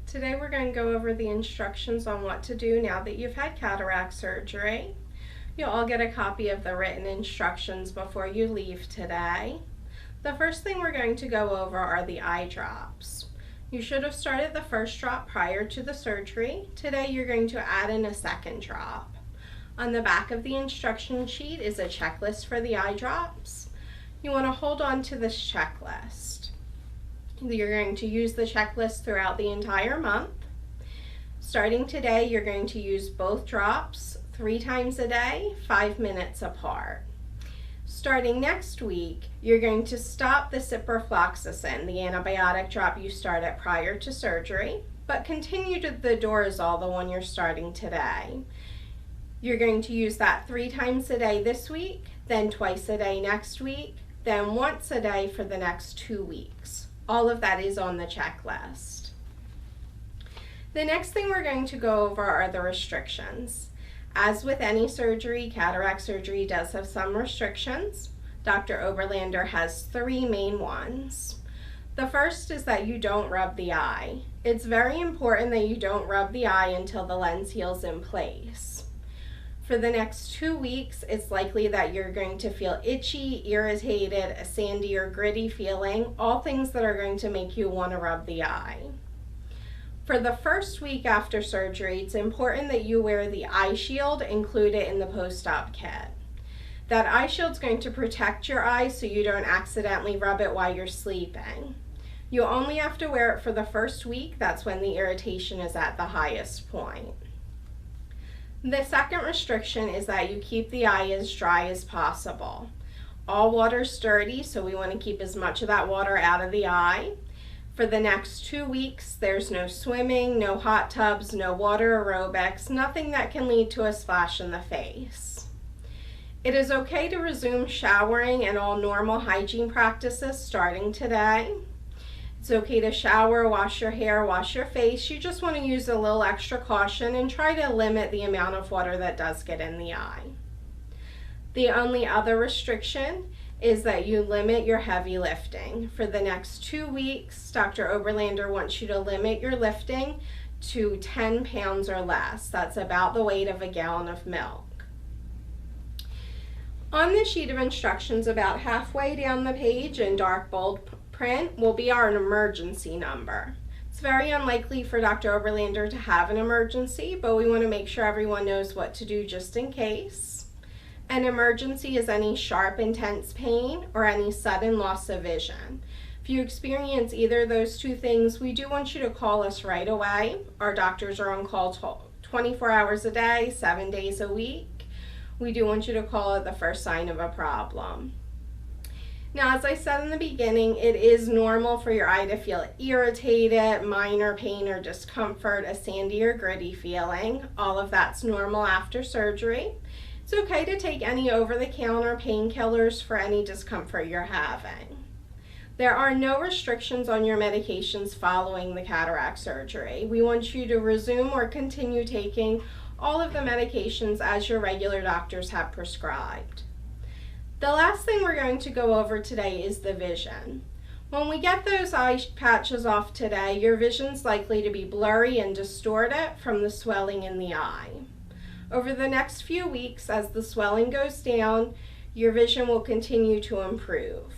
Today we're going to go over the instructions on what to do now that you've had cataract surgery. You'll all get a copy of the written instructions before you leave today. The first thing we're going to go over are the eye drops. You should have started the first drop prior to the surgery. Today you're going to add in a second drop. On the back of the instruction sheet is a checklist for the eye drops. You want to hold on to this checklist. You're going to use the checklist throughout the entire month. Starting today, you're going to use both drops 3 times a day, 5 minutes apart. Starting next week, you're going to stop the ciprofloxacin, the antibiotic drop you started prior to surgery, but continue to the Dorazol, the one you're starting today. You're going to use that 3 times a day this week, then twice a day next week, then once a day for the next 2 weeks. All of that is on the checklist. The next thing we're going to go over are the restrictions. As with any surgery, cataract surgery does have some restrictions. Dr. Oberlander has 3 main ones. The first is that you don't rub the eye. It's very important that you don't rub the eye until the lens heals in place. For the next 2 weeks, it's likely that you're going to feel itchy, irritated, a sandy or gritty feeling, all things that are going to make you want to rub the eye. For the first week after surgery, it's important that you wear the eye shield included in the post-op kit. That eye shield's going to protect your eyes so you don't accidentally rub it while you're sleeping. You'll only have to wear it for the first week. That's when the irritation is at the highest point. The second restriction is that you keep the eye as dry as possible. All water's dirty, so we want to keep as much of that water out of the eye. For the next 2 weeks, there's no swimming, no hot tubs, no water aerobics, nothing that can lead to a splash in the face. It is okay to resume showering and all normal hygiene practices starting today. It's okay to shower, wash your hair, wash your face. You just want to use a little extra caution and try to limit the amount of water that does get in the eye. The only other restriction is that you limit your heavy lifting. For the next 2 weeks, Dr. Oberlander wants you to limit your lifting to 10 pounds or less. That's about the weight of a gallon of milk. On the sheet of instructions, about halfway down the page in dark bold print will be our emergency number. It's very unlikely for Dr. Oberlander to have an emergency, but we want to make sure everyone knows what to do just in case. An emergency is any sharp, intense pain or any sudden loss of vision. If you experience either of those 2 things, we do want you to call us right away. Our doctors are on call 24 hours a day, 7 days a week. We do want you to call at the first sign of a problem. Now, as I said in the beginning, it is normal for your eye to feel irritated, minor pain or discomfort, a sandy or gritty feeling. All of that's normal after surgery. It's okay to take any over-the-counter painkillers for any discomfort you're having. There are no restrictions on your medications following the cataract surgery. We want you to resume or continue taking all of the medications as your regular doctors have prescribed. The last thing we're going to go over today is the vision. When we get those eye patches off today, your vision's likely to be blurry and distorted from the swelling in the eye. Over the next few weeks, as the swelling goes down, your vision will continue to improve.